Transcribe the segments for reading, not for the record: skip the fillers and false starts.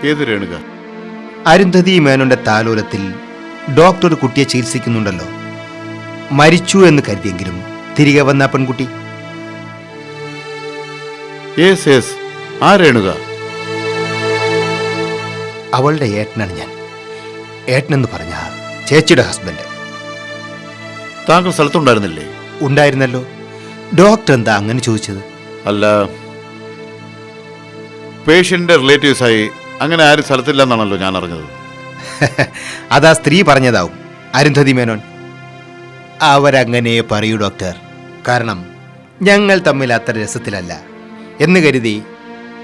ഏത് രേണുക? അരുന്ധതി മേനോന്റെ താലോലത്തിൽ ഡോക്ടർ ഒരു കുട്ടിയെ ചികിത്സിക്കുന്നുണ്ടല്ലോ. മരിച്ചു എന്ന് കരുതിയെങ്കിലും തിരികെ വന്ന പെൺകുട്ടി. യെസ്, ആ രേണുക. അവളുടെ ഏട്ടനാണ് ഞാൻ. ഏട്ടനെന്ന് പറഞ്ഞ ചേച്ചിയുടെ ഹസ്ബൻഡ്. താങ്കൾ സ്ഥലത്തുണ്ടായിരുന്നില്ലേ? ഉണ്ടായിരുന്നല്ലോ. ഡോക്ടർ എന്താ അങ്ങനെ ചോദിച്ചത്? അല്ല, പേഷ്യന്റിന്റെ റിലേറ്റീവ്സായി അങ്ങനെ ആരും സ്ഥലത്തില്ല എന്നാണല്ലോ ഞാൻ അറിഞ്ഞത്. അതാ സ്ത്രീ പറഞ്ഞതാവും, അരുന്ധതി മേനോൻ. അവരങ്ങനെ പറയൂ ഡോക്ടർ. കാരണം ഞങ്ങൾ തമ്മിൽ അത്ര രസത്തിലല്ല എന്ന് കരുതി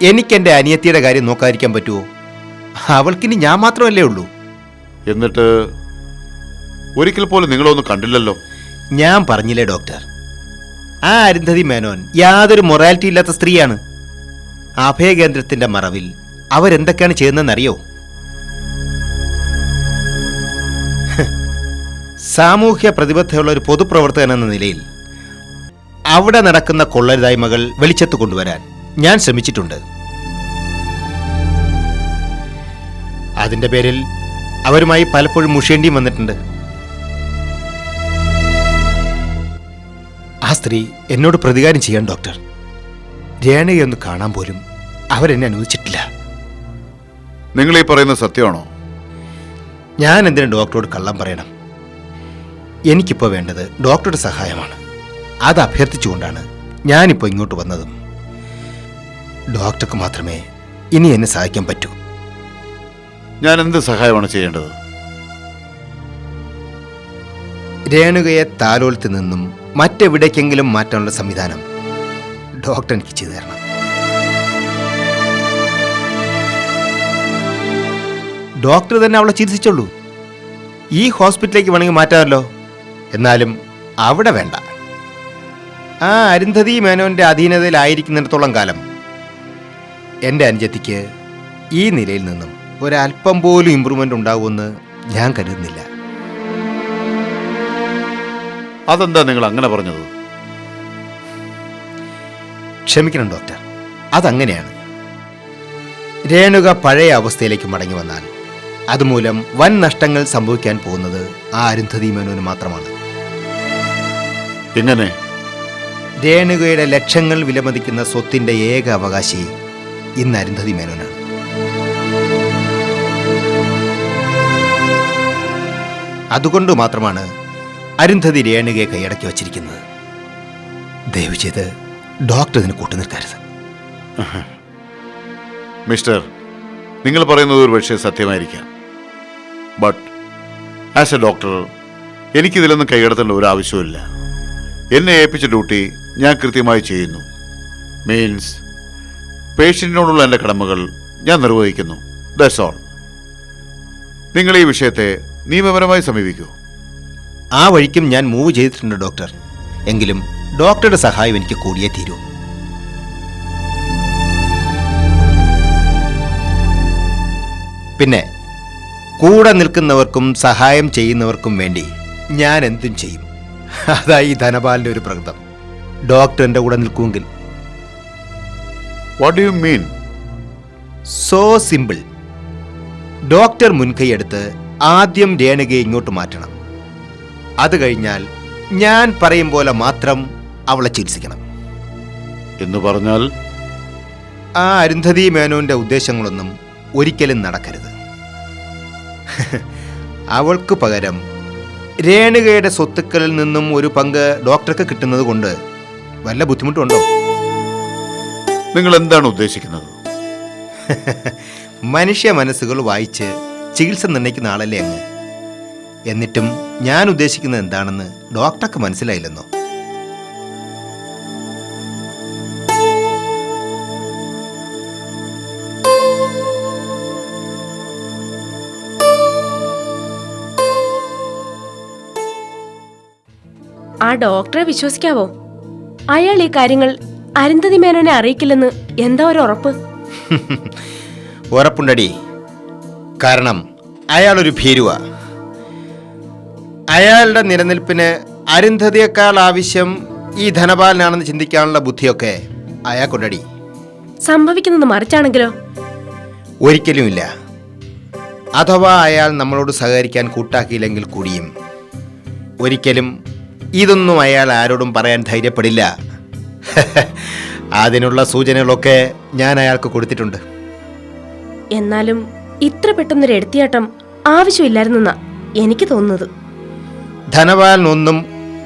എനിക്കെൻ്റെ അനിയത്തിയുടെ കാര്യം നോക്കാതിരിക്കാൻ പറ്റുമോ? അവൾക്കിനി ഞാൻ മാത്രമല്ലേ ഉള്ളൂ. എന്നിട്ട് ഒരിക്കൽ പോലും നിങ്ങളൊന്നും കണ്ടില്ലല്ലോ. ഞാൻ പറഞ്ഞില്ലേ ഡോക്ടർ, ആ അരുന്ധതി മേനോൻ യാതൊരു മൊറാലിറ്റി ഇല്ലാത്ത സ്ത്രീയാണ്. അഭയകേന്ദ്രത്തിന്റെ മറവിൽ അവരെന്തൊക്കെയാണ് ചെയ്യുന്നതെന്നറിയോ? സാമൂഹ്യ പ്രതിബദ്ധതയുള്ള ഒരു പൊതുപ്രവർത്തകൻ എന്ന നിലയിൽ അവിടെ നടക്കുന്ന കൊള്ളരുതായ്മകൾ വെളിച്ചത്ത് കൊണ്ടുവരാൻ ഞാൻ ശ്രമിച്ചിട്ടുണ്ട്. അതിന്റെ പേരിൽ അവരുമായി പലപ്പോഴും മുഷേണ്ടിയും വന്നിട്ടുണ്ട്. ആ സ്ത്രീ എന്നോട് പ്രതികാരം ചെയ്യാൻ ഡോക്ടർ. രേണയൊന്ന് കാണാൻ പോലും അവരെന്നെ അനുവദിച്ചിട്ടില്ല. നിങ്ങൾ ഈ പറയുന്നത് സത്യമാണോ? ഞാൻ എന്തിനു ഡോക്ടറോട് കള്ളം പറയണം? എനിക്കിപ്പോൾ വേണ്ടത് ഡോക്ടറുടെ സഹായമാണ്. അത് അഭ്യർത്ഥിച്ചുകൊണ്ടാണ് ഞാനിപ്പോൾ ഇങ്ങോട്ട് വന്നതും. ഡോക്ടർക്ക് മാത്രമേ ഇനി എന്നെ സഹായിക്കാൻ പറ്റൂ. ഞാൻ എന്ത് സഹായമാണ് ചെയ്യേണ്ടത്? രേണുകയെ താലോലത്തിൽ നിന്നും മറ്റെവിടേക്കെങ്കിലും മാറ്റാനുള്ള സംവിധാനം ഡോക്ടർ എനിക്ക് ചെയ്തു തരണം. ഡോക്ടർ തന്നെ അവളെ ചികിത്സിച്ചുള്ളൂ. ഈ ഹോസ്പിറ്റലിലേക്ക് വേണമെങ്കിൽ മാറ്റാമല്ലോ. എന്നാലും അവിടെ വേണ്ട. ആ അരുന്ധതി മേനോന്റെ അധീനതയിലായിരിക്കുന്നിടത്തോളം കാലം എൻ്റെ അനുജത്തിക്ക് ഈ നിലയിൽ നിന്നും ഒരല്പം പോലും ഇമ്പ്രൂവ്മെൻ്റ് ഉണ്ടാവുമെന്ന് ഞാൻ കരുതുന്നില്ല. അതെന്താ നിങ്ങൾ അങ്ങനെ പറഞ്ഞത്? ക്ഷമിക്കണം ഡോക്ടർ, അതങ്ങനെയാണ്. രേണുക പഴയ അവസ്ഥയിലേക്ക് മടങ്ങി വന്നാൽ അതുമൂലം വൻ നഷ്ടങ്ങൾ സംഭവിക്കാൻ പോകുന്നത് ആ അരുന്ധതി മേനോന് മാത്രമാണ്. എങ്ങനെ? രേണുകയുടെ ലക്ഷങ്ങൾ വിലമതിക്കുന്ന സ്വത്തിന്റെ ഏക അവകാശി ഇന്ന് അരുന്ധതി മേനോനാണ്. അതുകൊണ്ട് മാത്രമാണ് അരുന്ധതി രേണുകയെ കൈയടക്കി വച്ചിരിക്കുന്നത്. ദയവ് ചെയ്ത് ഡോക്ടർ ഇതിന് കൂട്ടുനിൽക്കരുത്. മിസ്റ്റർ, നിങ്ങൾ പറയുന്നത് ഒരു പക്ഷേ സത്യമായിരിക്കാം. ബട്ട് ആസ് എ ഡോക്ടർ എനിക്കിതിലൊന്നും കൈകടത്തേണ്ട ഒരു ആവശ്യമില്ല. എന്നെ ഏൽപ്പിച്ച ഡ്യൂട്ടി ഞാൻ കൃത്യമായി ചെയ്യുന്നു. മീൻസ് പേഷ്യൻറ്റിനോടുള്ള എൻ്റെ കടമകൾ ഞാൻ നിർവഹിക്കുന്നു. That's all. നിങ്ങൾ ഈ വിഷയത്തെ നിയമപരമായി സമീപിക്കൂ. ആ വഴിക്കും ഞാൻ മൂവ് ചെയ്തിട്ടുണ്ട് ഡോക്ടർ. എങ്കിലും ഡോക്ടറുടെ സഹായം എനിക്ക് കൂടിയേ തീരൂ. പിന്നെ കൂടെ നിൽക്കുന്നവർക്കും സഹായം ചെയ്യുന്നവർക്കും വേണ്ടി ഞാൻ എന്തും ചെയ്യും. അതായി ധനപാലിന്റെ ഒരു പ്രകൃതം. ഡോക്ടർ എൻ്റെ കൂടെ നിൽക്കുമെങ്കിൽ. What do you mean? So simple. Doctor മുൻകൈയെടുത്ത് ആദ്യം രേണുകയെ ഇങ്ങോട്ട് മാറ്റണം. അത് കഴിഞ്ഞാൽ ഞാൻ പറയും പോലെ മാത്രം അവളെ ചികിത്സിക്കണം. എന്ന് പറഞ്ഞാൽ ആ അരുന്ധതി മേനോന്റെ ഉദ്ദേശങ്ങളൊന്നും ഒരിക്കലും നടക്കരുത്. അവൾക്ക് പകരം രേണുകയുടെ സ്വത്തുക്കളിൽ നിന്നും ഒരു പങ്ക് ഡോക്ടർക്ക് കിട്ടുന്നത് കൊണ്ട് വല്ല ബുദ്ധിമുട്ടുണ്ടോ? നിങ്ങൾ എന്താണ് ഉദ്ദേശിക്കുന്നത്? മനുഷ്യ മനസ്സുകൾ വായിച്ച് ചികിത്സ നിർണ്ണയിക്കുന്ന ആളല്ലേ അങ്ങ്. എന്നിട്ടും ഞാൻ ഉദ്ദേശിക്കുന്നത് എന്താണെന്ന് ഡോക്ടർക്ക് മനസ്സിലായില്ലെന്നോ? ആ ഡോക്ടറെ വിശ്വസിക്കാവോ? അയാൾ ഈ കാര്യങ്ങൾ അരുന്ധതി മേനോനെ അറിയിക്കില്ലെന്ന് എന്താ ഒരു ഉറപ്പ്? ഉറപ്പുണ്ടടി. കാരണം അയാളൊരു ഭീരുവാ. അയാളുടെ നിലനിൽപ്പിന് അരുന്ധതിയേക്കാൾ ആവശ്യം ഈ ധനപാലനാണെന്ന് ചിന്തിക്കാനുള്ള ബുദ്ധിയൊക്കെ അയാൾക്കുണ്ടടി. സംഭവിക്കുന്നത് മറിച്ചാണെങ്കിലോ? ഒരിക്കലുമില്ല. അഥവാ അയാൾ നമ്മളോട് സഹകരിക്കാൻ കൂട്ടാക്കിയില്ലെങ്കിൽ കൂടിയും ഒരിക്കലും ഇതൊന്നും അയാൾ ആരോടും പറയാൻ ധൈര്യപ്പെടില്ല. അതിനുള്ള സൂചനകളൊക്കെ ഞാൻ അയാൾക്ക് കൊടുത്തിട്ടുണ്ട്. എന്നാലും ഇത്ര പെട്ടെന്നൊരു എടുത്തിയാട്ടം ആവശ്യമില്ലായിരുന്നെന്നാ എനിക്ക് തോന്നുന്നത്. ധനവാനൊന്നും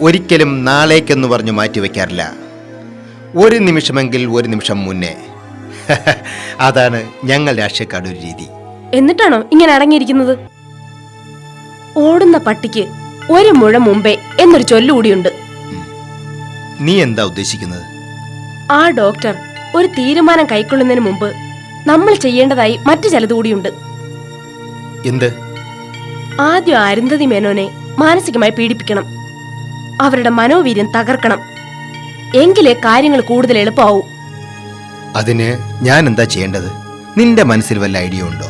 ഒരിക്കലും നാളേക്കെന്ന് പറഞ്ഞു മാറ്റിവെക്കാറില്ല. ഒരു നിമിഷമെങ്കിൽ ഒരു നിമിഷം മുന്നേ. അതാണ് ഞങ്ങൾ രാഷ്ട്രീയക്കാരുടെ ഒരു രീതി. എന്നിട്ടാണോ ഇങ്ങനെ അടങ്ങിയിരിക്കുന്നത്? ഓടുന്ന പട്ടിക്ക് ഒരു മുഴ മുമ്പേ എന്നൊരു ചൊല്ലുകൂടിയുണ്ട്. നീ എന്താ ഉദ്ദേശിക്കുന്നത്? ആ ഡോക്ടർ ഒരു തീരുമാനം കൈക്കൊള്ളുന്നതിന് മുമ്പ് നമ്മൾ ചെയ്യേണ്ടതായി മറ്റു ചിലതുകൂടിയുണ്ട്. എന്ത്? ആദ്യം അരുന്ധതി മേനോനെ മാനസികമായി പീഡിപ്പിക്കണം. അവരുടെ മനോവീര്യം തകർക്കണം. എങ്കിലേ കാര്യങ്ങൾ കൂടുതൽ എളുപ്പമാവൂ. അതിന് ഞാൻ എന്താ ചെയ്യേണ്ടത്? നിന്റെ മനസ്സിൽ വല്ല ഐഡിയ ഉണ്ടോ?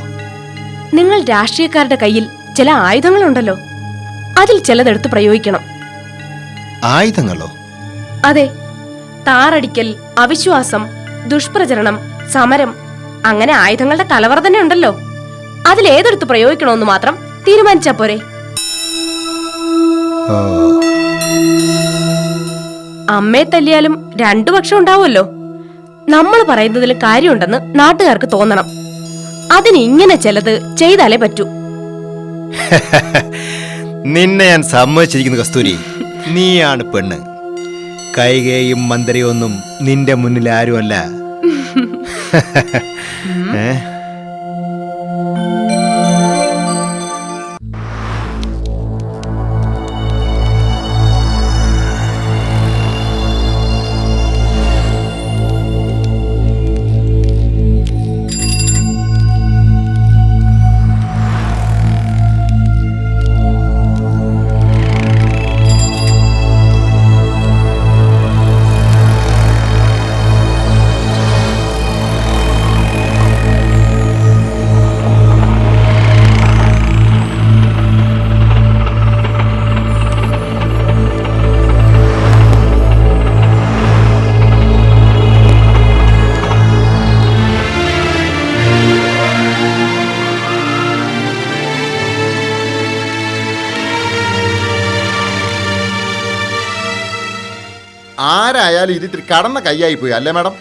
നിങ്ങൾ രാഷ്ട്രീയക്കാരുടെ കയ്യിൽ ചില ആയുധങ്ങളുണ്ടല്ലോ, അതിൽ ചിലതെടുത്ത് പ്രയോഗിക്കണം. ആയുധങ്ങളോ? അതെ, താറടിക്കൽ, അവിശ്വാസം, ദുഷ്പ്രചരണം, സമരം, അങ്ങനെ ആയുധങ്ങളുടെ കലവറ തന്നെ ഉണ്ടല്ലോ. അതിലേതെടുത്ത് പ്രയോഗിക്കണമെന്ന് മാത്രം തീരുമാനിച്ചാ പോരെ? അമ്മയെ തല്ലിയാലും രണ്ടു പക്ഷം ഉണ്ടാവുമല്ലോ. നമ്മൾ പറയുന്നതിൽ കാര്യമുണ്ടെന്ന് നാട്ടുകാർക്ക് തോന്നണം. അതിന് ഇങ്ങനെ ചിലത് ചെയ്താലേ പറ്റൂ. നിന്നെ ഞാൻ സമ്മതിച്ചിരിക്കുന്നു കസ്തൂരി. നീയാണ് പെണ്ണ്. കൈകയും മന്ത്രിയൊന്നും നിന്റെ മുന്നിൽ ആരുമല്ല. ആരായാലും ഇത് ഇത്തിരി കടന്ന കൈയായി പോയി അല്ലേ മാഡം?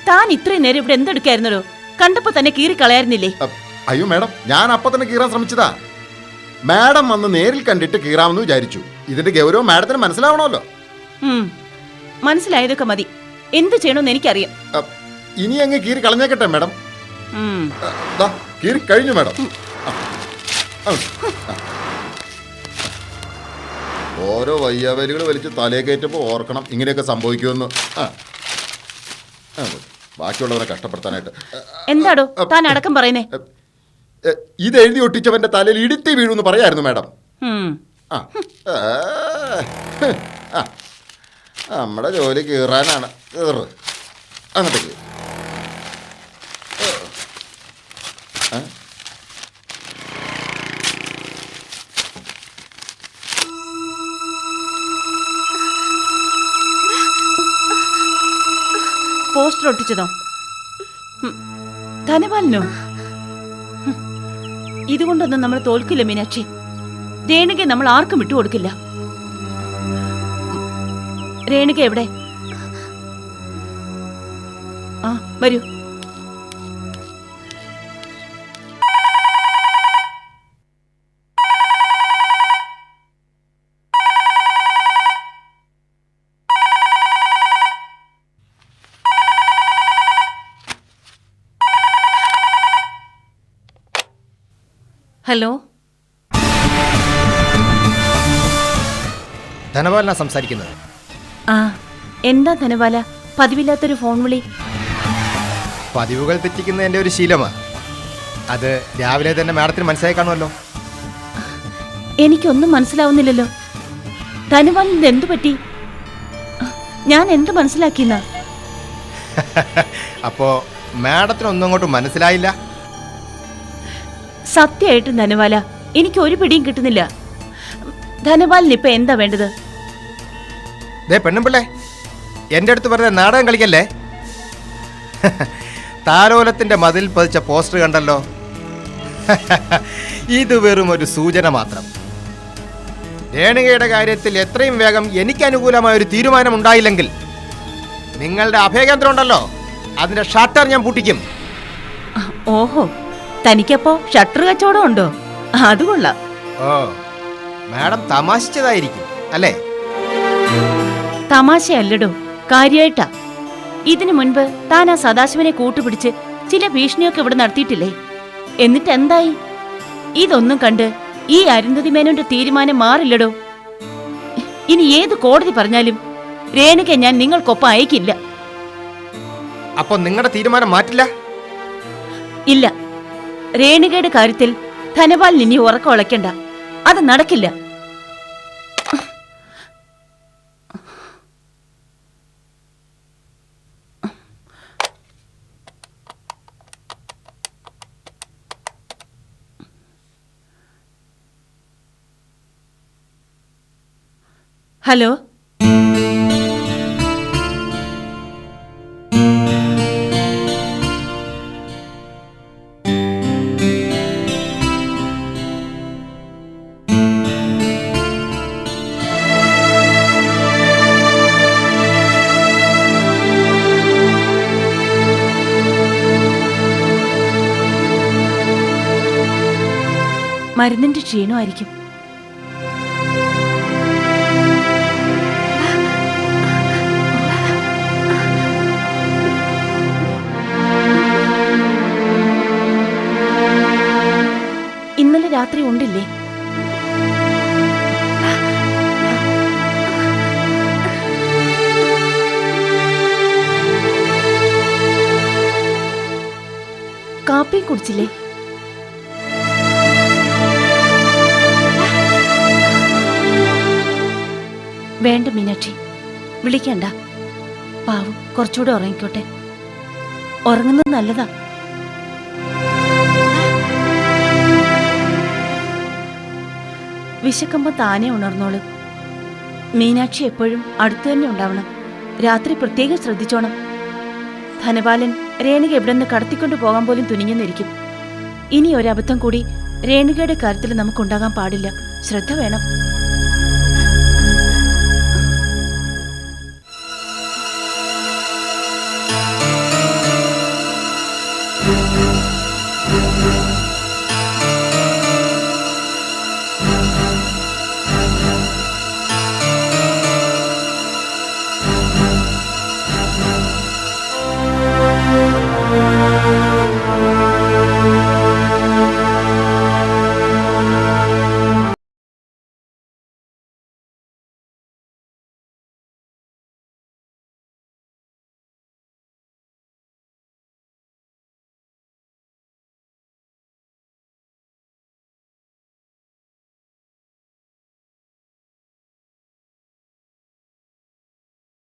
താൻ ഇത്രയും നേരം ഇവിടെ എന്തെടുക്കായിരുന്നല്ലോ? കണ്ടപ്പോ തന്നെ കീറിക്കളയായിരുന്നില്ലേ? അയ്യോ മാഡം, ഞാൻ അപ്പൊ തന്നെ കീറാൻ ശ്രമിച്ചതാ. മാഡം വന്ന് നേരിൽ കണ്ടിട്ട് കീറാമെന്ന് വിചാരിച്ചു. ഇതിന്റെ ഗൗരവം മാഡത്തിന് മനസ്സിലാവണമല്ലോ. മനസ്സിലായതൊക്കെ മതി. എന്ത് ചെയ്യണമെന്ന് എനിക്കറിയാം. ഇനി അങ്ങ് കീറി കളഞ്ഞേക്കട്ടെ മാഡം. കീറി കഴിഞ്ഞു മാഡം. ഓരോ വയ്യാവലികൾ വലിച്ച് തലയെ കയറ്റുമ്പോൾ ഓർക്കണം ഇങ്ങനെയൊക്കെ സംഭവിക്കുമെന്ന്. ബാക്കിയുള്ളവരെ കഷ്ടപ്പെടുത്താനായിട്ട്. എന്താടോ താൻ അടക്കം പറയുന്നേ? ഇത് എഴുതി ഒട്ടിച്ചവന്റെ തലയിൽ ഇടുത്തി വീഴുമെന്ന് പറയായിരുന്നു മാഡം. നമ്മുടെ ജോലി കീറാനാണ്. അങ്ങോട്ടേക്ക് പോസ്റ്റർ ഒട്ടിച്ചതോ? ധനപാലനോ? ഇതുകൊണ്ടൊന്നും നമ്മൾ തോൽക്കില്ല മീനാക്ഷി. രേണുകയെ നമ്മൾ ആർക്കും വിട്ടുകൊടുക്കില്ല. രേണുക എവിടെ? വരൂ. ഹലോ, ധനപാലന സംസാരിക്കുന്നത്. എന്താ ധനപാല, പതിവില്ലാത്തൊരു ഫോൺ വിളി? പതിവുകൾ തെറ്റിക്കുന്ന എൻ്റെ ഒരു ശീലമാണ്. അത് രാവിലെ തന്നെ മാഡത്തിന് മനസ്സിലായി കാണുമല്ലോ. എനിക്കൊന്നും മനസ്സിലാവുന്നില്ലല്ലോ. ധനപാലന് എന്തു പറ്റി? ഞാൻ എന്ത് മനസ്സിലാക്കിയെന്നാ? അപ്പോ മാഡത്തിനൊന്നും അങ്ങോട്ട് മനസ്സിലായില്ല. സത്യമായിട്ടും ധനപാല, എനിക്ക് ഒരു പിടിയും കിട്ടുന്നില്ല. ധനപാലിന് ഇപ്പൊ എന്താ വേണ്ടത്? ദേ പെണ്ണുമ്പിള്ളേ, എൻ്റെ അടുത്ത് വെറുതെ നാടകം കളിക്കല്ലേ. താലോലത്തിന്റെ മതിൽ പതിച്ച പോസ്റ്റർ കണ്ടല്ലോ. ഇത് വെറും ഒരു സൂചന മാത്രം. രേണുകയുടെ കാര്യത്തിൽ എത്രയും വേഗം എനിക്ക് അനുകൂലമായ ഒരു തീരുമാനം ഉണ്ടായില്ലെങ്കിൽ നിങ്ങളുടെ അഭയകേന്ദ്രം ഉണ്ടല്ലോ, അതിന്റെ ഷട്ടർ ഞാൻ പൂട്ടിക്കും. ഓഹോ, തനിക്കപ്പോ ഷട്ടർ കച്ചവടം ഉണ്ടോ? അത് കൊള്ളാം. ഓ, മാഡം തമാശിച്ചതായിരിക്കും അല്ലേ? തമാശയല്ലടോ, കാര്യമായിട്ടാ. ഇതിനു മുൻപ് താൻ ആ സദാശിവനെ കൂട്ടുപിടിച്ച് ചില ഭീഷണിയൊക്കെ ഇവിടെ നടത്തിയിട്ടില്ലേ? എന്നിട്ട് എന്തായി? ഇതൊന്നും കണ്ട് ഈ അരുന്ധതി മേനോന്റെ തീരുമാനം മാറില്ലടോ. ഇനി ഏത് കോടതി പറഞ്ഞാലും രേണുക ഞാൻ നിങ്ങൾക്കൊപ്പം അയക്കില്ല. അപ്പൊ നിങ്ങളുടെ തീരുമാനം മാറ്റില്ല? ഇല്ല, രേണുകയുടെ കാര്യത്തിൽ ധനപാലിന് ഇനി ഉറക്കം ഉളയ്ക്കണ്ട. അത് നടക്കില്ല. ഹലോ, മരുന്നിന്റെ ക്ഷീണമായിരിക്കും. ഇന്നലെ രാത്രി ഉണ്ടില്ലേ? കാപ്പി കുടിച്ചില്ലേ? വേണ്ട മീനാക്ഷി, വിളിക്കണ്ട. പാവം കുറച്ചുകൂടെ ഉറങ്ങിക്കോട്ടെ. ഉറങ്ങുന്നത് നല്ലതാ. വിശക്കുമ്പോ താനേ ഉണർന്നോളൂ. മീനാക്ഷി എപ്പോഴും അടുത്തു തന്നെ ഉണ്ടാവണം. രാത്രി പ്രത്യേകം ശ്രദ്ധിച്ചോണം. ധനപാലൻ രേണുക എവിടെ നിന്ന് കടത്തിക്കൊണ്ടു പോകാൻ പോലും തുനിഞ്ഞെന്നിരിക്കും. ഇനി ഒരബദ്ധം കൂടി രേണുകയുടെ കാര്യത്തിൽ നമുക്കുണ്ടാകാൻ പാടില്ല. ശ്രദ്ധ വേണം.